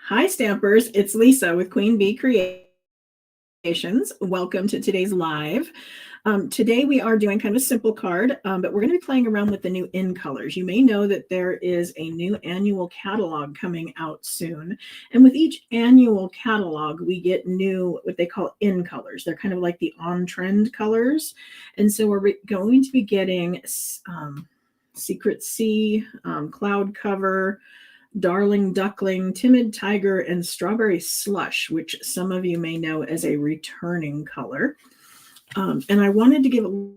Hi, Stampers. It's Lisa with Queen Bee Creations. Welcome to today's live. Today we are doing kind of a simple card, but we're going to be playing around with the new in colors. You may know that there is a new annual catalog coming out soon. And with each annual catalog, we get new, what they call in colors. They're kind of like the on-trend colors. And so we're going to be getting Secret Sea, Cloud Cover, Darling Duckling, Timid Tiger, and Strawberry Slush, which some of you may know as a returning color. And I wanted to give a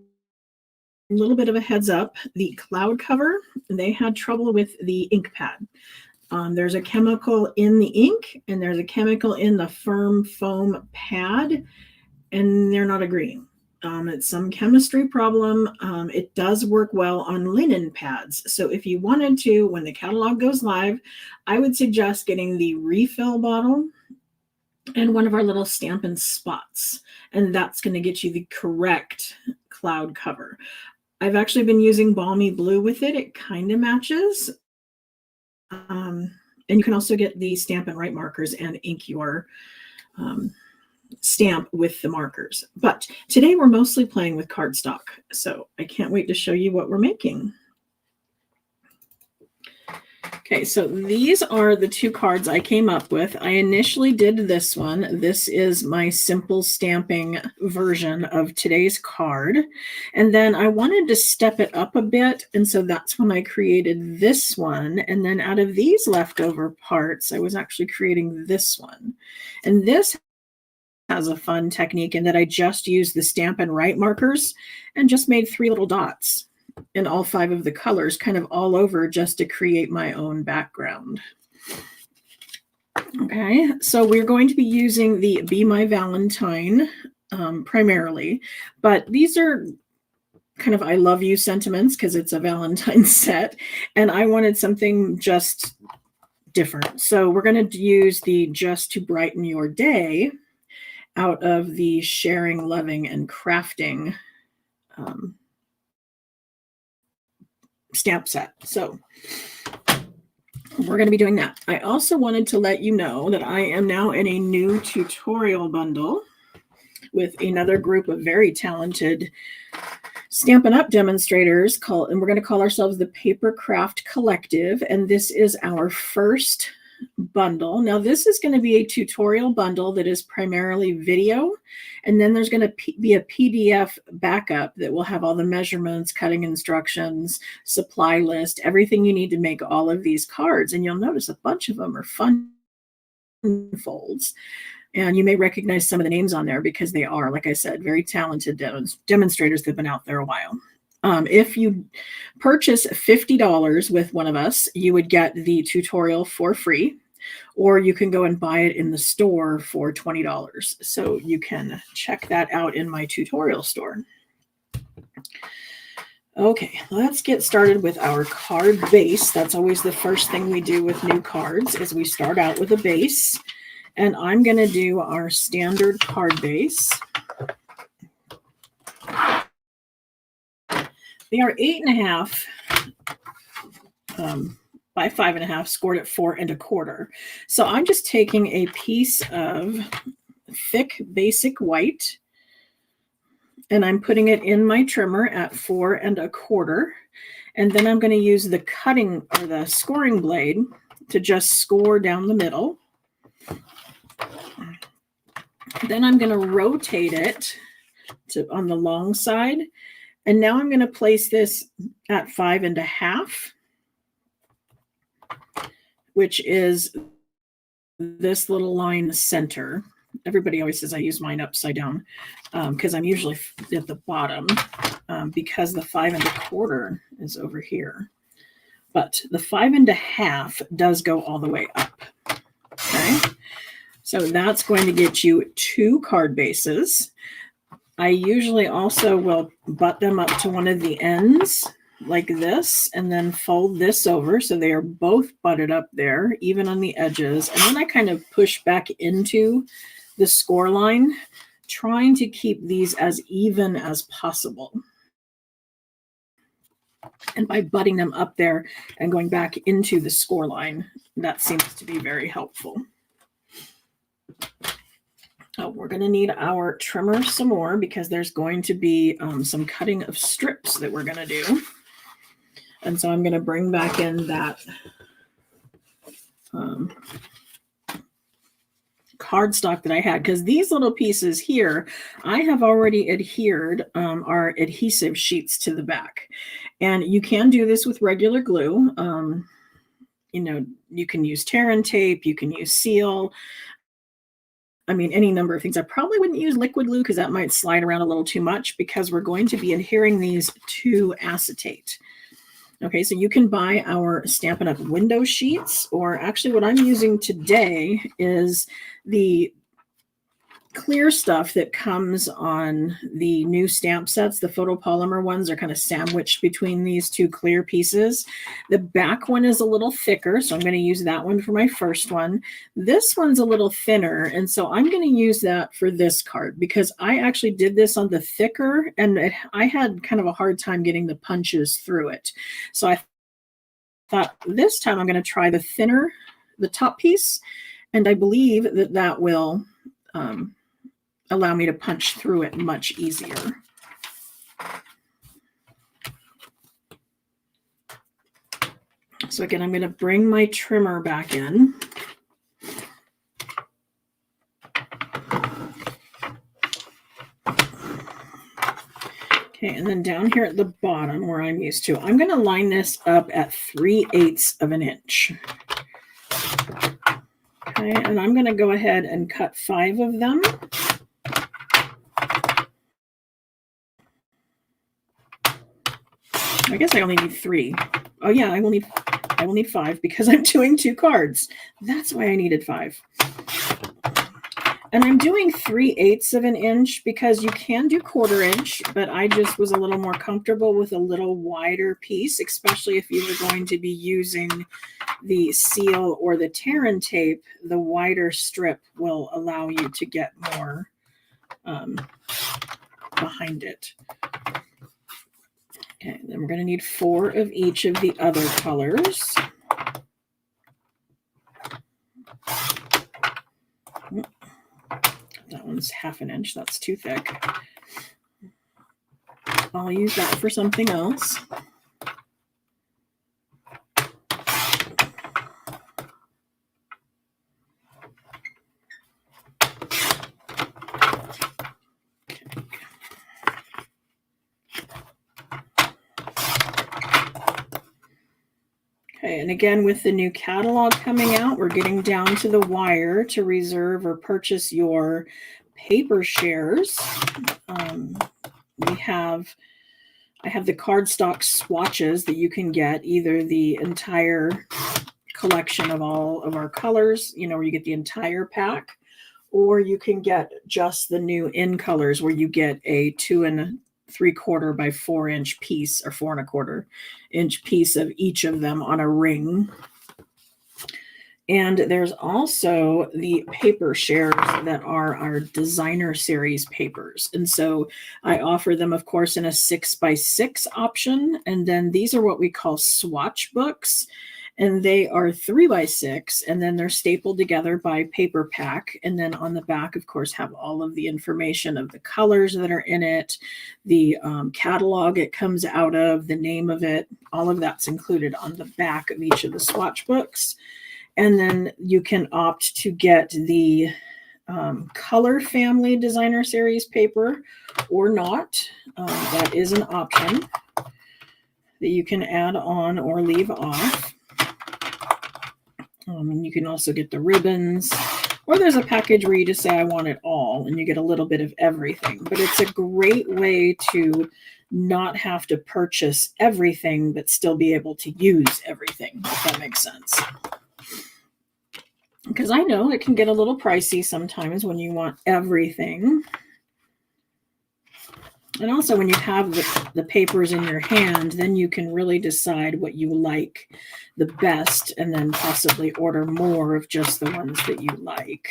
little bit of a heads up. The Cloud Cover, they had trouble with the ink pad. There's a chemical in the ink, and there's a chemical in the firm foam pad, and they're not agreeing. It's some chemistry problem. It does work well on linen pads. So if you wanted to, when the catalog goes live, I would suggest getting the refill bottle and one of our little Stampin' spots. And that's going to get you the correct cloud cover. I've actually been using Balmy Blue with it. It kind of matches. And you can also get the Stampin' Write markers and ink your stamp with the markers. But today we're mostly playing with cardstock, so I can't wait to show you what we're making. Okay, so these are the two cards I came up with. I initially did this one. This is my simple stamping version of today's card. And then I wanted to step it up a bit, and so that's when I created this one. And then out of these leftover parts, I was actually creating this one. And this has a fun technique in that I just used the Stampin' Write markers and just made 3 little dots in all 5 of the colors, kind of all over, just to create my own background. Okay, so we're going to be using the Be My Valentine primarily, but these are kind of I love you sentiments because it's a Valentine set, and I wanted something just different. So we're going to use the Just to Brighten Your Day out of the Sharing, Loving, and Crafting stamp set. So we're going to be doing that. I also wanted to let you know that I am now in a new tutorial bundle with another group of very talented Stampin' Up demonstrators and we're going to call ourselves the Paper Craft Collective. And this is our first bundle. Now this is going to be a tutorial bundle that is primarily video, and then there's going to be a PDF backup that will have all the measurements, cutting instructions, supply list, everything you need to make all of these cards. And you'll notice a bunch of them are fun folds, and you may recognize some of the names on there because they are, like I said, very talented demonstrators that have been out there a while. If you purchase $50 with one of us, you would get the tutorial for free, or you can go and buy it in the store for $20. So you can check that out in my tutorial store. Okay, let's get started with our card base. That's always the first thing we do with new cards is we start out with a base. And I'm going to do our standard card base. They are 8.5 by 5.5, scored at 4 1/4. So I'm just taking a piece of thick basic white, and I'm putting it in my trimmer at 4 1/4. And then I'm going to use the cutting or the scoring blade to just score down the middle. Then I'm going to rotate it on the long side. And now I'm going to place this at 5 1/2, which is this little line center. Everybody always says I use mine upside down because I'm usually at the bottom because the 5 1/4 is over here. But the 5 1/2 does go all the way up. Okay, so that's going to get you 2 card bases. I usually also will butt them up to one of the ends like this and then fold this over so they are both butted up there, even on the edges. And then I kind of push back into the score line, trying to keep these as even as possible. And by butting them up there and going back into the score line, that seems to be very helpful. Oh, we're going to need our trimmer some more because there's going to be some cutting of strips that we're going to do. And so I'm going to bring back in that cardstock that I had, because these little pieces here, I have already adhered our adhesive sheets to the back. And you can do this with regular glue. You know, you can use tear and tape, you can use seal. I mean, any number of things. I probably wouldn't use liquid glue because that might slide around a little too much, because we're going to be adhering these to acetate. Okay, so you can buy our Stampin' Up! Window sheets, or actually what I'm using today is the clear stuff that comes on the new stamp sets. The photopolymer ones are kind of sandwiched between these two clear pieces. The back one is a little thicker, so I'm going to use that one for my first one. This one's a little thinner, and so I'm going to use that for this card because I actually did this on the thicker, and I had kind of a hard time getting the punches through it. So I thought this time I'm going to try the thinner, the top piece, and I believe that that will allow me to punch through it much easier. So again, I'm going to bring my trimmer back in. Okay, and then down here at the bottom where I'm used to, I'm going to line this up at 3/8 of an inch. Okay, and I'm going to go ahead and cut 5 of them. I guess I only need 3. Oh yeah, I will need 5 because I'm doing 2 cards. That's why I needed 5. And I'm doing 3/8 of an inch because you can do 1/4 inch, but I just was a little more comfortable with a little wider piece, especially if you were going to be using the seal or the tear and tape. The wider strip will allow you to get more behind it. Okay, then we're going to need 4 of each of the other colors. That one's 1/2 inch. That's too thick. I'll use that for something else. Okay, and again, with the new catalog coming out, we're getting down to the wire to reserve or purchase your paper shares. I have the cardstock swatches that you can get, either the entire collection of all of our colors, you know, where you get the entire pack, or you can get just the new in colors where you get a 2 3/4 by 4 inch piece, or 4 1/4 inch piece of each of them on a ring. And there's also the paper shares that are our designer series papers. And so I offer them, of course, in a 6x6 option. And then these are what we call swatch books. And they are 3x6, and then they're stapled together by paper pack. And then on the back, of course, have all of the information of the colors that are in it, the catalog it comes out of, the name of it, all of that's included on the back of each of the swatch books. And then you can opt to get the color family designer series paper or not. That is an option that you can add on or leave off. And you can also get the ribbons, or there's a package where you just say, I want it all, and you get a little bit of everything. But it's a great way to not have to purchase everything, but still be able to use everything, if that makes sense. Because I know it can get a little pricey sometimes when you want everything. And also when you have the papers in your hand, then you can really decide what you like the best and then possibly order more of just the ones that you like.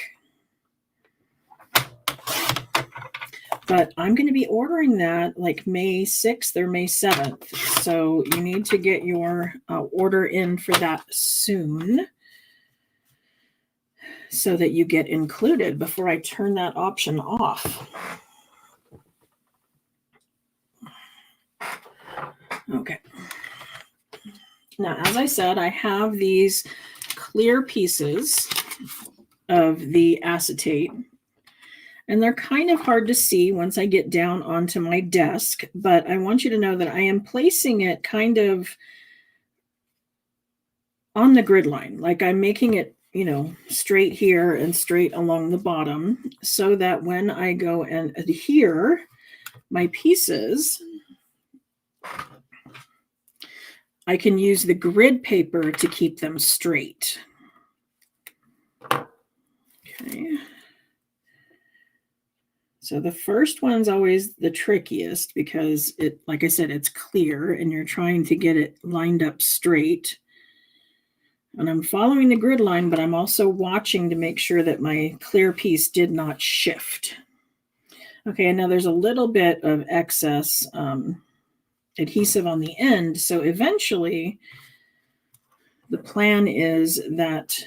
But I'm going to be ordering that like May 6th or May 7th. So you need to get your order in for that soon. so that you get included before I turn that option off. Okay. Now, as I said, I have these clear pieces of the acetate, and they're kind of hard to see once I get down onto my desk, but I want you to know that I am placing it kind of on the grid line, like I'm making it, straight here and straight along the bottom, so that when I go and adhere my pieces, I can use the grid paper to keep them straight. Okay. So the first one's always the trickiest because it, like I said, it's clear and you're trying to get it lined up straight. And I'm following the grid line, but I'm also watching to make sure that my clear piece did not shift. Okay, and now there's a little bit of excess adhesive on the end. So eventually the plan is that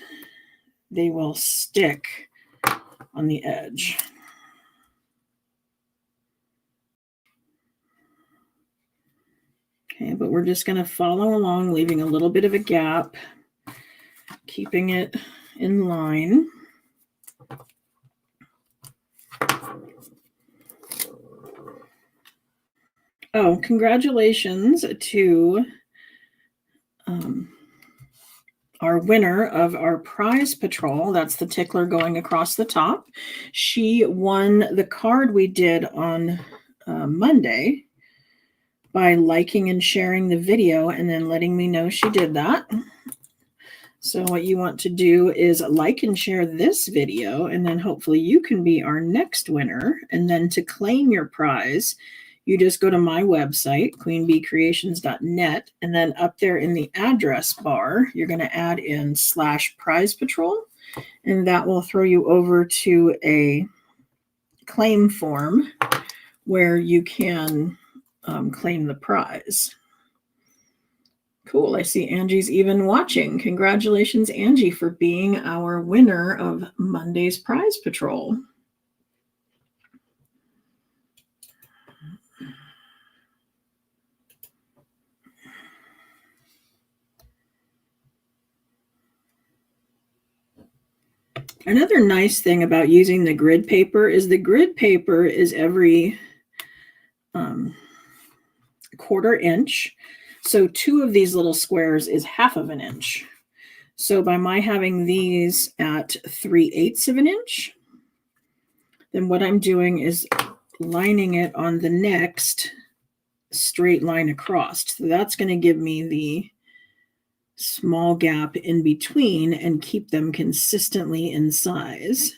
they will stick on the edge. Okay, but we're just going to follow along, leaving a little bit of a gap, keeping it in line. Oh, congratulations to our winner of our prize patrol. That's the tickler going across the top. She won the card we did on Monday by liking and sharing the video and then letting me know she did that. So what you want to do is like and share this video, and then hopefully you can be our next winner. And then to claim your prize, you just go to my website, queenbeecreations.net, and then up there in the address bar, you're going to add in /prize patrol, and that will throw you over to a claim form where you can claim the prize. Cool. I see Angie's even watching. Congratulations, Angie, for being our winner of Monday's Prize Patrol. Another nice thing about using the grid paper is the grid paper is every 1/4 inch. So 2 of these little squares is 1/2 inch. So by my having these at 3/8 of an inch, then what I'm doing is lining it on the next straight line across. So that's going to give me the small gap in between and keep them consistently in size.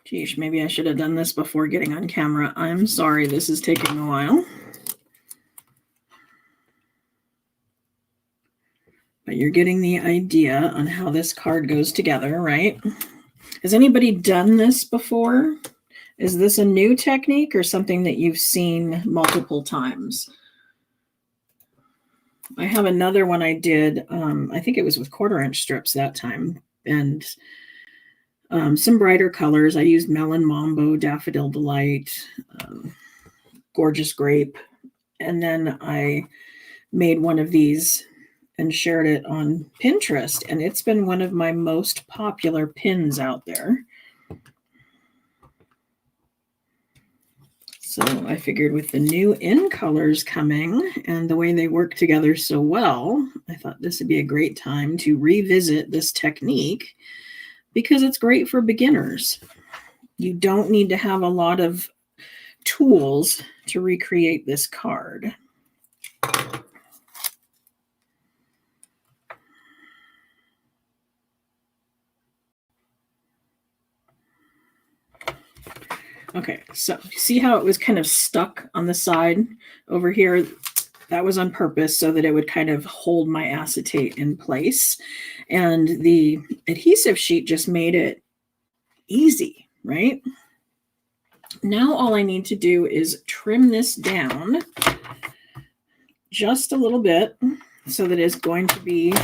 Geesh, maybe I should have done this before getting on camera. I'm sorry, this is taking a while. But you're getting the idea on how this card goes together, right? Has anybody done this before? Is this a new technique or something that you've seen multiple times? I have another one I did. I think it was with 1/4 inch strips that time. And some brighter colors. I used Melon Mambo, Daffodil Delight, Gorgeous Grape. And then I made one of these and shared it on Pinterest. And it's been one of my most popular pins out there. So I figured with the new in colors coming and the way they work together so well, I thought this would be a great time to revisit this technique because it's great for beginners. You don't need to have a lot of tools to recreate this card. Okay, so see how it was kind of stuck on the side over here? That was on purpose so that it would kind of hold my acetate in place. And the adhesive sheet just made it easy, right? Now all I need to do is trim this down just a little bit so that it's going to be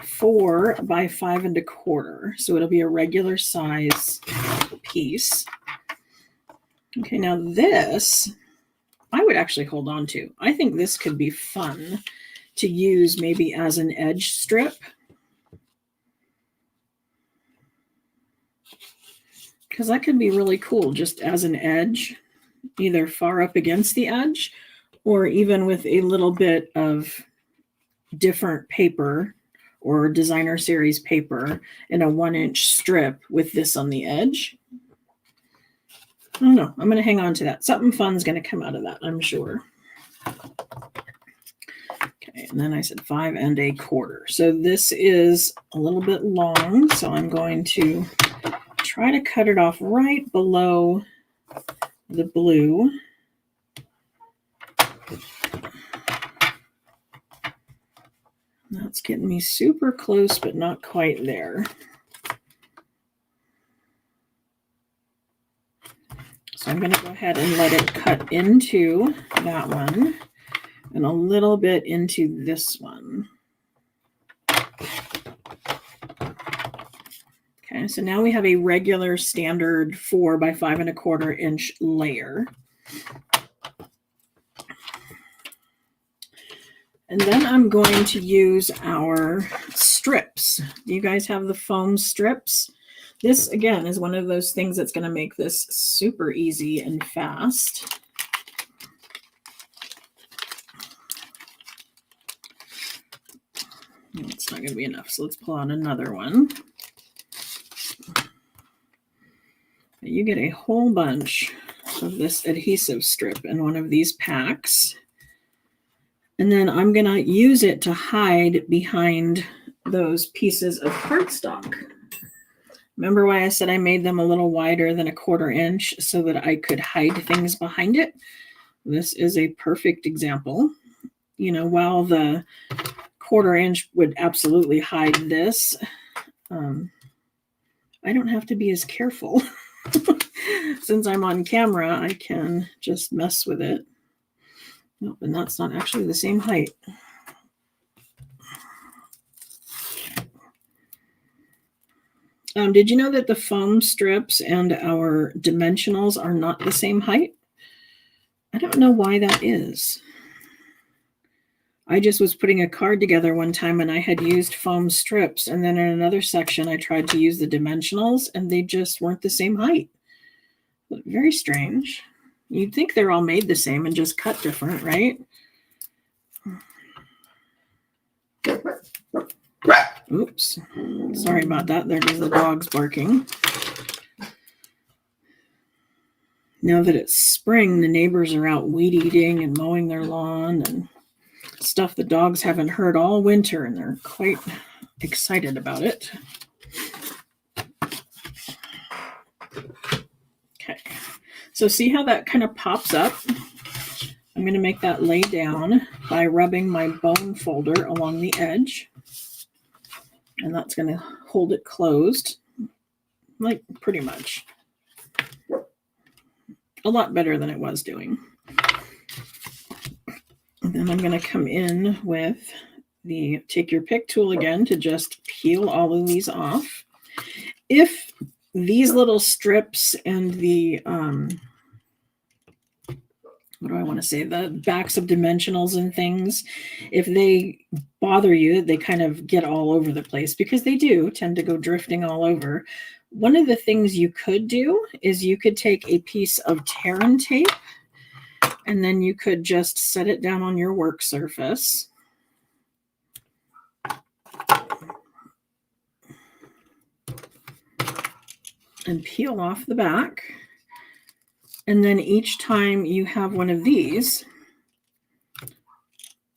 4 by 5 1/4. So it'll be a regular size piece. Okay, now this I would actually hold on to. I think this could be fun to use maybe as an edge strip. Because that could be really cool just as an edge, either far up against the edge or even with a little bit of different paper or designer series paper in a 1-inch strip with this on the edge. I don't know. I'm going to hang on to that. Something fun's going to come out of that, I'm sure. Okay, and then I said 5 1/4. So this is a little bit long, so I'm going to try to cut it off right below the blue. That's getting me super close, but not quite there. So I'm going to go ahead and let it cut into that one and a little bit into this one. Okay, so now we have a regular standard 4 by 5 1/4 inch layer. And then I'm going to use our strips. Do you guys have the foam strips? This, again, is one of those things that's going to make this super easy and fast. It's not going to be enough, so let's pull out another one. You get a whole bunch of this adhesive strip in one of these packs. And then I'm going to use it to hide behind those pieces of cardstock. Remember why I said I made them a little wider than 1/4 inch so that I could hide things behind it? This is a perfect example. You know, while the 1/4 inch would absolutely hide this, I don't have to be as careful. Since I'm on camera, I can just mess with it. Nope, and that's not actually the same height. Did you know that the foam strips and our dimensionals are not the same height? I don't know why that is. I just was putting a card together one time and I had used foam strips, and then in another section I tried to use the dimensionals and they just weren't the same height. Very strange. You'd think they're all made the same and just cut different, right? Oops. Sorry about that. There goes the dogs barking. Now that it's spring, the neighbors are out weed eating and mowing their lawn and stuff the dogs haven't heard all winter, and they're quite excited about it. Okay. So see how that kind of pops up? I'm going to make that lay down by rubbing my bone folder along the edge. And that's going to hold it closed, like pretty much. A lot better than it was doing. And then I'm going to come in with the take your pick tool again to just peel all of these off. If these little strips and the, what do I want to say, the backs of dimensionals and things, if they bother you, they kind of get all over the place, because they do tend to go drifting all over. One of the things you could do is you could take a piece of tear and tape, and then you could just set it down on your work surface. And peel off the back. And then each time you have one of these,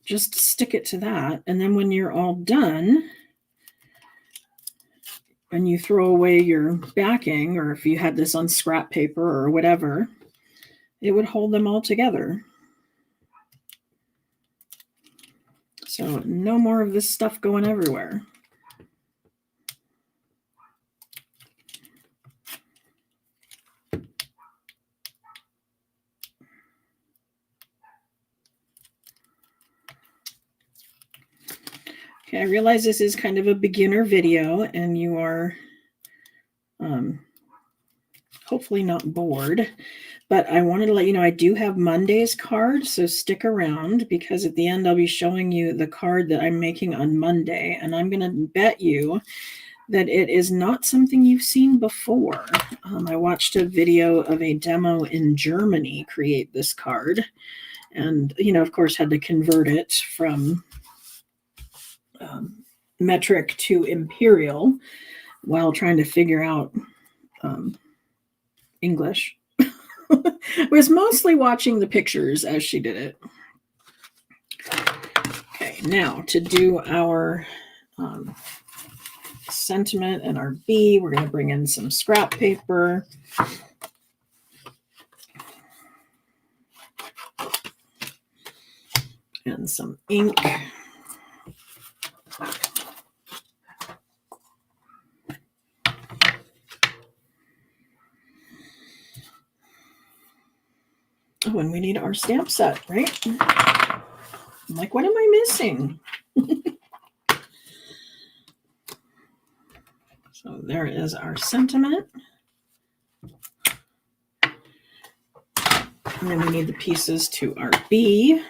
just stick it to that. And then when you're all done, and you throw away your backing, or if you had this on scrap paper or whatever, it would hold them all together. So no more of this stuff going everywhere. Okay, I realize this is kind of a beginner video and you are hopefully not bored, but I wanted to let you know I do have Monday's card, so stick around because at the end I'll be showing you the card that I'm making on Monday, and I'm going to bet you that it is not something you've seen before. I watched a video of a demo in Germany create this card, and, of course, had to convert it from metric to imperial while trying to figure out English. I was mostly watching the pictures as she did it. Okay, now to do our sentiment and our B, we're going to bring in some scrap paper. And some ink. Oh, and we need our stamp set, right? I'm like, what am I missing? So there is our sentiment. And then we need the pieces to our B.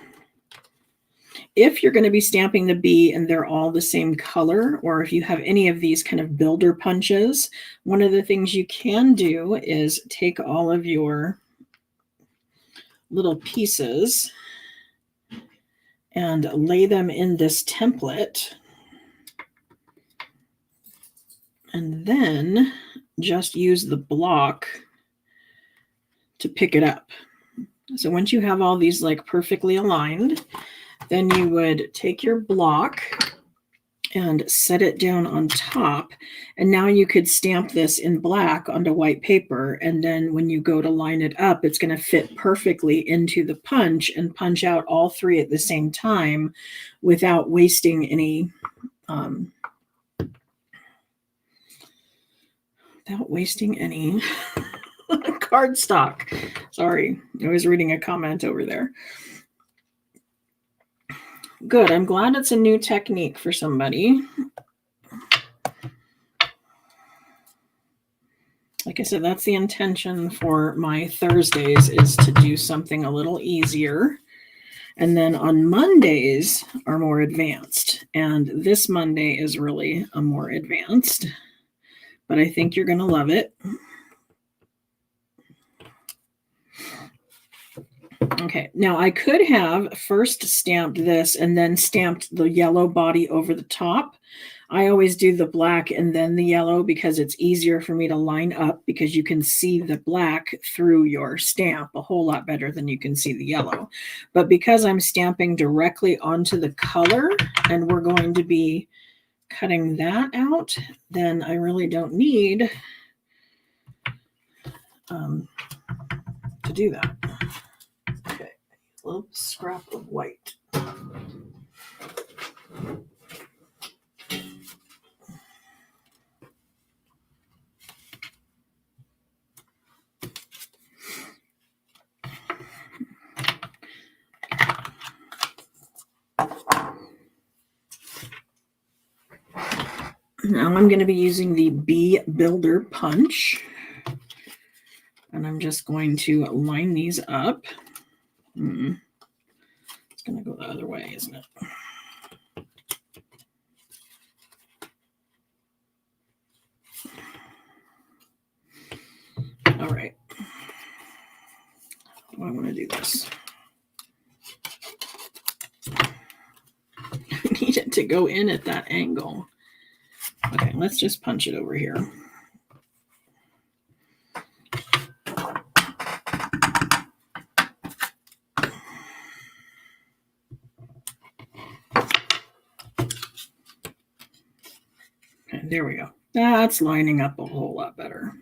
If you're going to be stamping the B and they're all the same color, or if you have any of these kind of builder punches, one of the things you can do is take all of your little pieces and lay them in this template, and then just use the block to pick it up. So once you have all these like perfectly aligned, then you would take your block and set it down on top. And now you could stamp this in black onto white paper. And then when you go to line it up, it's going to fit perfectly into the punch and punch out all three at the same time without wasting any cardstock. Sorry, I was reading a comment over there. Good. I'm glad it's a new technique for somebody. Like I said, that's the intention for my Thursdays, is to do something a little easier. And then on Mondays are more advanced. And this Monday is really a more advanced. But I think you're going to love it. Okay, now I could have first stamped this and then stamped the yellow body over the top. I always do the black and then the yellow because it's easier for me to line up, because you can see the black through your stamp a whole lot better than you can see the yellow. But because I'm stamping directly onto the color and we're going to be cutting that out, then I really don't need to do that. Okay, a little scrap of white. Now I'm going to be using the B Builder punch, and I'm just going to line these up. It's going to go the other way, isn't it? All right. How do I want to do this? I need it to go in at that angle. Okay, let's just punch it over here. Okay, there we go. That's lining up a whole lot better.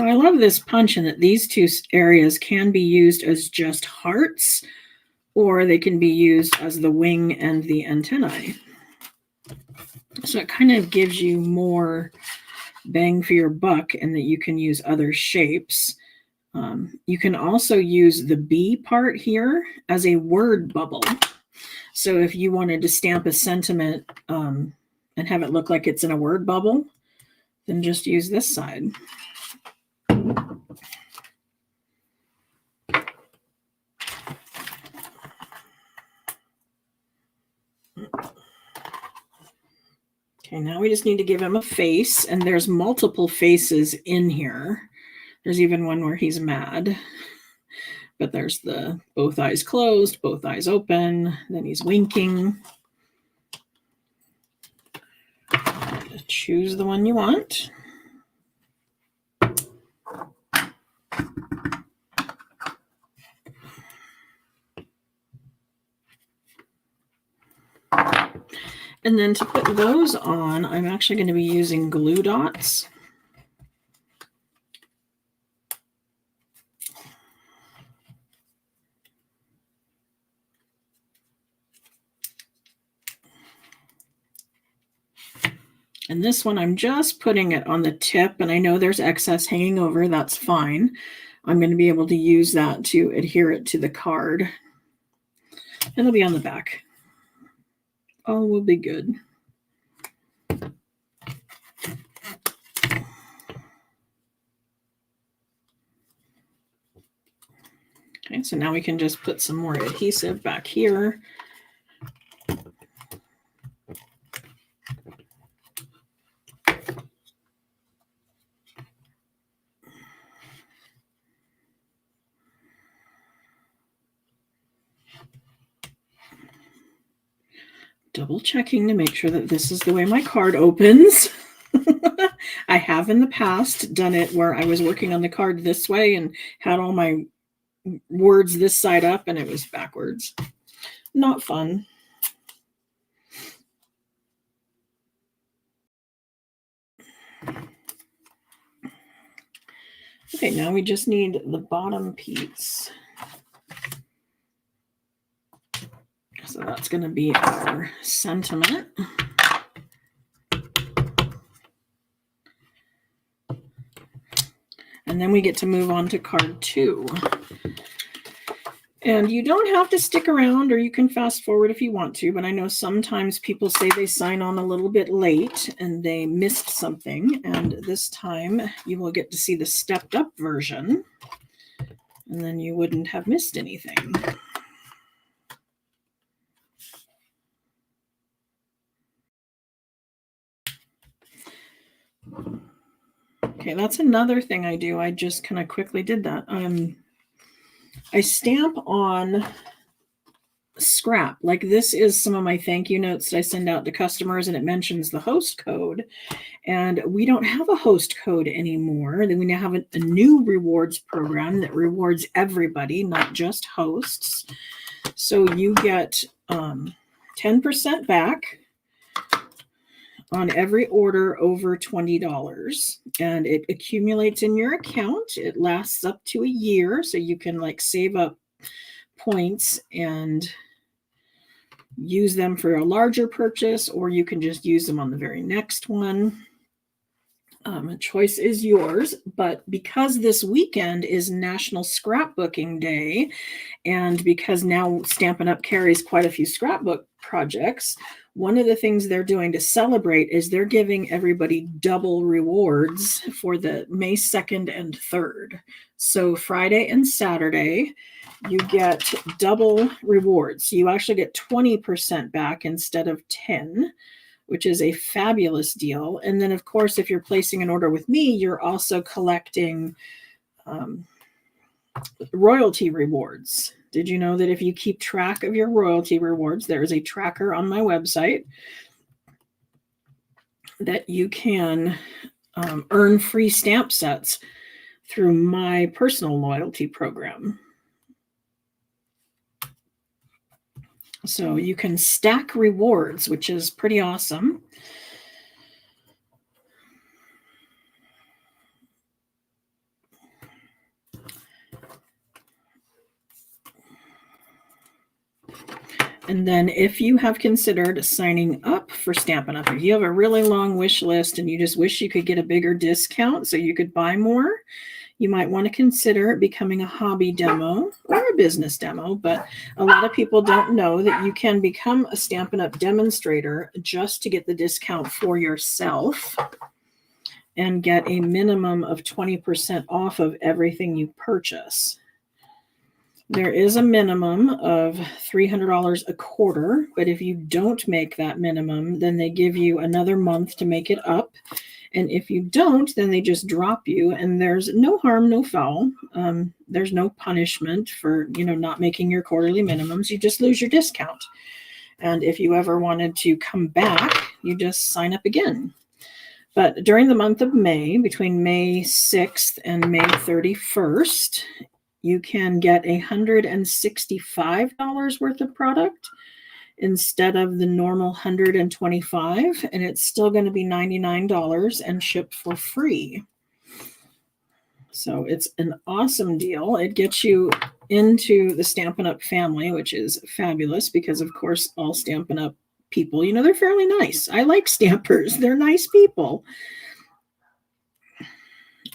So I love this punch in that these two areas can be used as just hearts, or they can be used as the wing and the antennae. So it kind of gives you more bang for your buck in that you can use other shapes. You can also use the B part here as a word bubble. So if you wanted to stamp a sentiment and have it look like it's in a word bubble, then just use this side. Okay, now we just need to give him a face, and there's multiple faces in here. There's even one where he's mad, but there's the both eyes closed, both eyes open, then he's winking. Choose the one you want. And then to put those on, I'm actually going to be using glue dots. And this one, I'm just putting it on the tip, and I know there's excess hanging over. That's fine. I'm going to be able to use that to adhere it to the card. It'll be on the back. All will be good. Okay, so now we can just put some more adhesive back here. Double checking to make sure that this is the way my card opens. I have in the past done it where I was working on the card this way and had all my words this side up, and it was backwards. Not fun. Okay, now we just need the bottom piece. So that's going to be our sentiment. And then we get to move on to card 2. And you don't have to stick around, or you can fast forward if you want to, but I know sometimes people say they sign on a little bit late and they missed something. And this time you will get to see the stepped up version, and then you wouldn't have missed anything. Okay, that's another thing I do. I just kind of quickly did that. I stamp on scrap. Like this is some of my thank you notes that I send out to customers, and it mentions the host code. And we don't have a host code anymore. Then we now have a new rewards program that rewards everybody, not just hosts. So you get 10% back on every order over $20, and it accumulates in your account. It lasts up to a year, so you can like save up points and use them for a larger purchase, or you can just use them on the very next one. A choice is yours, but because this weekend is National Scrapbooking Day, and because now Stampin' Up! Carries quite a few scrapbook projects, one of the things they're doing to celebrate is they're giving everybody double rewards for the May 2nd and 3rd. So Friday and Saturday, you get double rewards. You actually get 20% back instead of 10, which is a fabulous deal. And then, of course, if you're placing an order with me, you're also collecting royalty rewards. Did you know that if you keep track of your royalty rewards, there is a tracker on my website that you can earn free stamp sets through my personal loyalty program. So you can stack rewards, which is pretty awesome. And then if you have considered signing up for Stampin' Up, if you have a really long wish list and you just wish you could get a bigger discount so you could buy more, you might want to consider becoming a hobby demo or a business demo. But a lot of people don't know that you can become a Stampin' Up demonstrator just to get the discount for yourself and get a minimum of 20% off of everything you purchase. There is a minimum of $300 a quarter, but if you don't make that minimum, then they give you another month to make it up. And if you don't, then they just drop you, and there's no harm, no foul. There's no punishment for, not making your quarterly minimums. You just lose your discount. And if you ever wanted to come back, you just sign up again. But during the month of May, between May 6th and May 31st, you can get $165 worth of product instead of the normal $125, and it's still going to be $99 and shipped for free. So it's an awesome deal. It gets you into the Stampin' Up family, which is fabulous because, of course, all Stampin' Up people, they're fairly nice. I like stampers. They're nice people.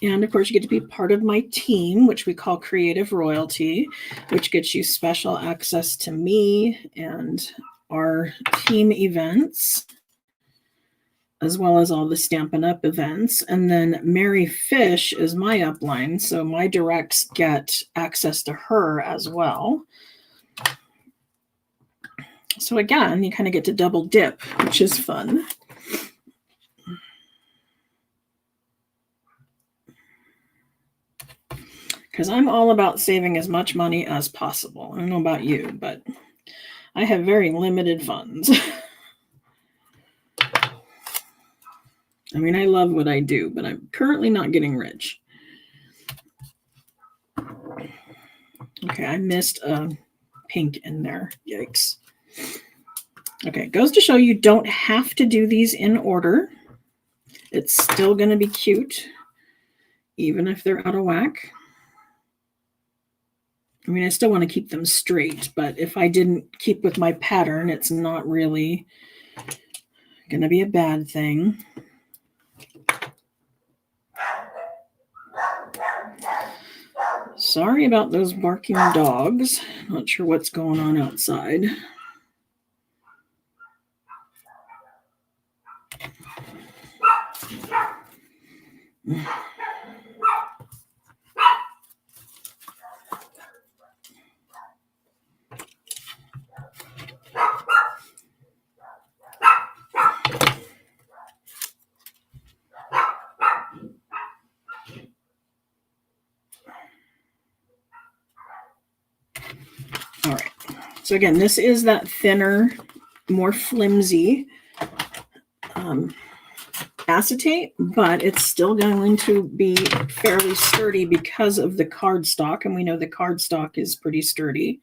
And of course, you get to be part of my team, which we call Creative Royalty, which gets you special access to me and our team events, as well as all the Stampin' Up events. And then Mary Fish is my upline, so my directs get access to her as well. So again, you kind of get to double dip, which is fun. Because I'm all about saving as much money as possible. I don't know about you, but I have very limited funds. I mean, I love what I do, but I'm currently not getting rich. Okay, I missed a pink in there. Yikes. Okay, it goes to show you don't have to do these in order. It's still going to be cute, even if they're out of whack. I mean, I still want to keep them straight, but if I didn't keep with my pattern, it's not really going to be a bad thing. Sorry about those barking dogs. Not sure what's going on outside. All right. So again, this is that thinner, more flimsy acetate, but it's still going to be fairly sturdy because of the cardstock, and we know the cardstock is pretty sturdy.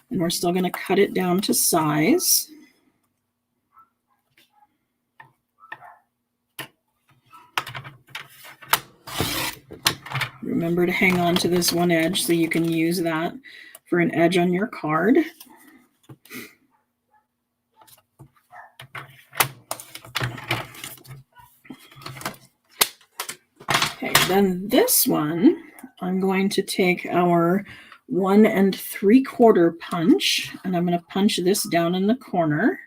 And we're still going to cut it down to size. Remember to hang on to this one edge so you can use that for an edge on your card. Okay, then this one, I'm going to take our 1 3/4 punch, and I'm going to punch this down in the corner.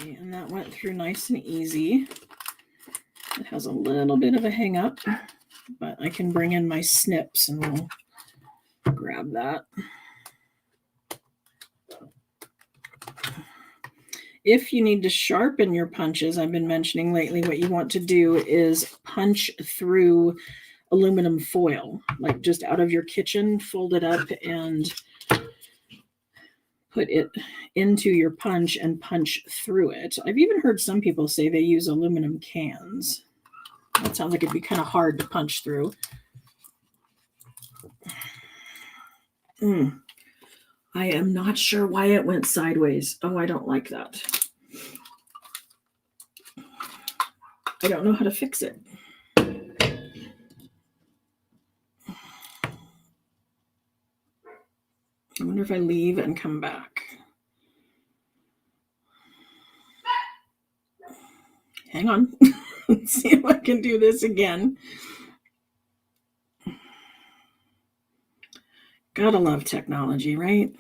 Okay, and that went through nice and easy. It has a little bit of a hang up, but I can bring in my snips and we'll grab that. If you need to sharpen your punches, I've been mentioning lately, what you want to do is punch through aluminum foil, like just out of your kitchen, fold it up and put it into your punch and punch through it. I've even heard some people say they use aluminum cans. That sounds like it'd be kind of hard to punch through. I am not sure why it went sideways. Oh, I don't like that. I don't know how to fix it. I wonder if I leave and come back. Hang on. Let's see if I can do this again. Gotta love technology, right?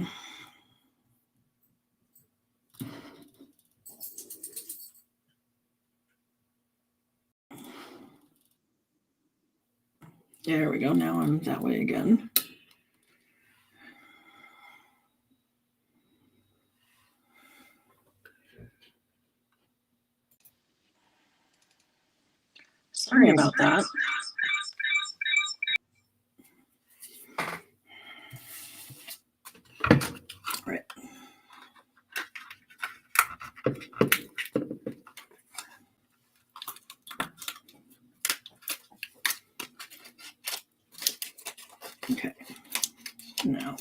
There we go. Now I'm that way again. Sorry about that. All right. Okay. Now.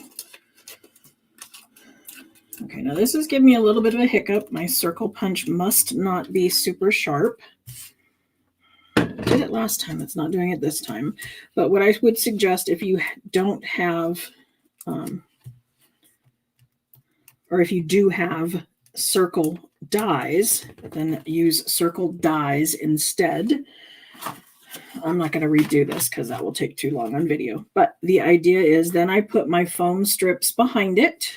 Okay, now this is giving me a little bit of a hiccup. My circle punch must not be super sharp. I did it last time. It's not doing it this time. But what I would suggest, if you don't have, or if you do have circle dies, then use circle dies instead. I'm not going to redo this because that will take too long on video. But the idea is then I put my foam strips behind it,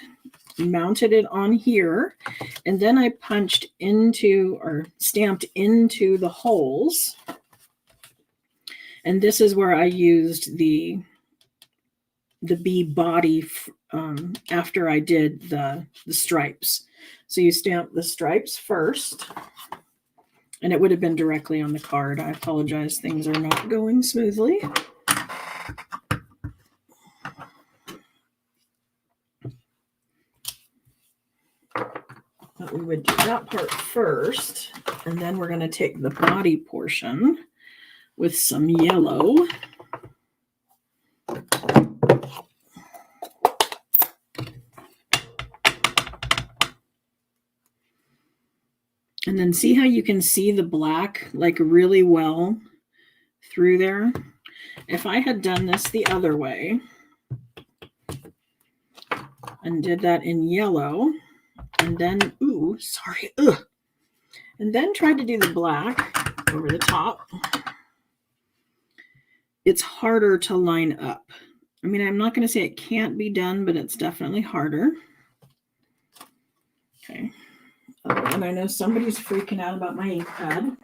mounted it on here, and then I punched into or stamped into the holes. And this is where I used the bee body after I did the stripes. So you stamp the stripes first, and it would have been directly on the card. I apologize, things are not going smoothly. But we would do that part first, and then we're going to take the body portion with some yellow. And then see how you can see the black like really well through there? If I had done this the other way and did that in yellow, and then, and then tried to do the black over the top, it's harder to line up. I mean, I'm not going to say it can't be done, but it's definitely harder. Okay. And I know somebody's freaking out about my ink pad.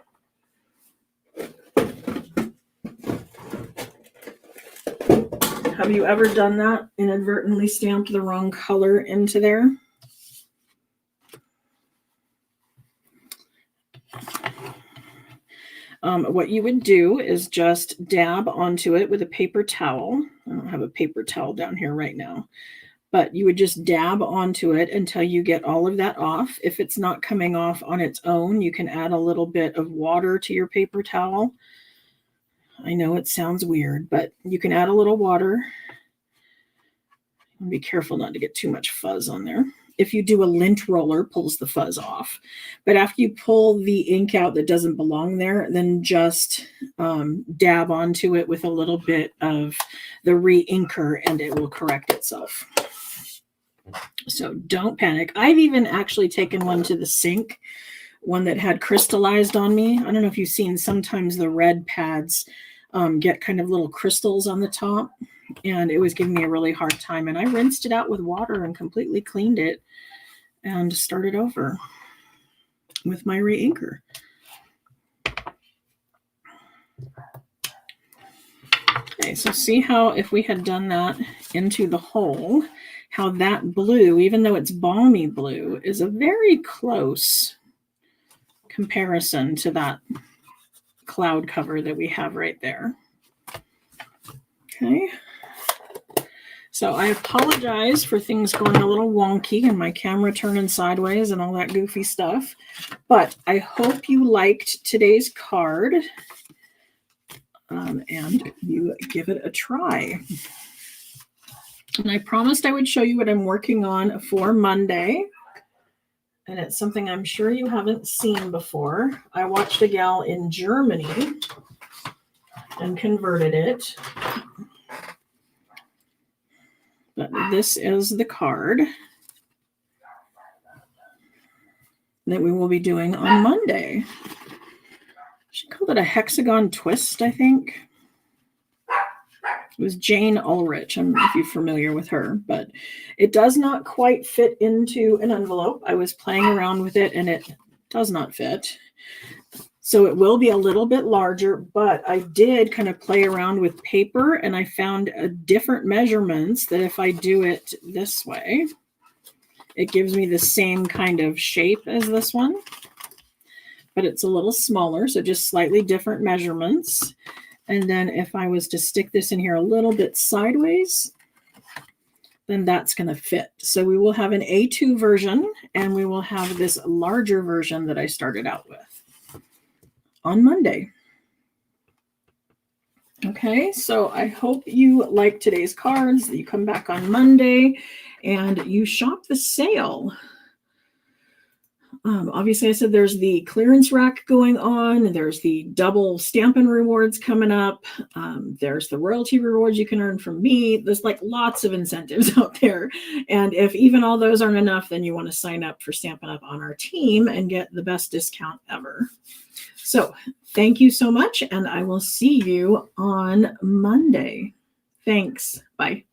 Have you ever done that? Inadvertently stamped the wrong color into there? What you would do is just dab onto it with a paper towel. I don't have a paper towel down here right now. But you would just dab onto it until you get all of that off. If it's not coming off on its own, you can add a little bit of water to your paper towel. I know it sounds weird, but you can add a little water. Be careful not to get too much fuzz on there. If you do a lint roller, pulls the fuzz off. But after you pull the ink out that doesn't belong there, then just dab onto it with a little bit of the re-inker and it will correct itself. So don't panic. I've even actually taken one to the sink, one that had crystallized on me. I don't know if you've seen, sometimes the red pads get kind of little crystals on the top, and it was giving me a really hard time. And I rinsed it out with water and completely cleaned it and started over with my re-inker. Okay, so see how if we had done that into the hole, how that blue, even though it's balmy blue, is a very close comparison to that cloud cover that we have right there. Okay. So I apologize for things going a little wonky and my camera turning sideways and all that goofy stuff, but I hope you liked today's card and you give it a try. And I promised I would show you what I'm working on for Monday. And it's something I'm sure you haven't seen before. I watched a gal in Germany and converted it. But this is the card that we will be doing on Monday. She called it a hexagon twist, I think. It was Jane Ulrich. I don't know if you're familiar with her, but it does not quite fit into an envelope. I was playing around with it and it does not fit. So it will be a little bit larger, but I did kind of play around with paper and I found different measurements that if I do it this way, it gives me the same kind of shape as this one, but it's a little smaller. So just slightly different measurements. And then if I was to stick this in here a little bit sideways, then that's going to fit. So we will have an A2 version and we will have this larger version that I started out with on Monday. Okay, so I hope you like today's cards, that you come back on Monday and you shop the sale. Obviously, I said there's the clearance rack going on. There's the double Stampin' rewards coming up. There's the royalty rewards you can earn from me. There's like lots of incentives out there. And if even all those aren't enough, then you want to sign up for Stampin' Up on our team and get the best discount ever. So thank you so much, and I will see you on Monday. Thanks. Bye.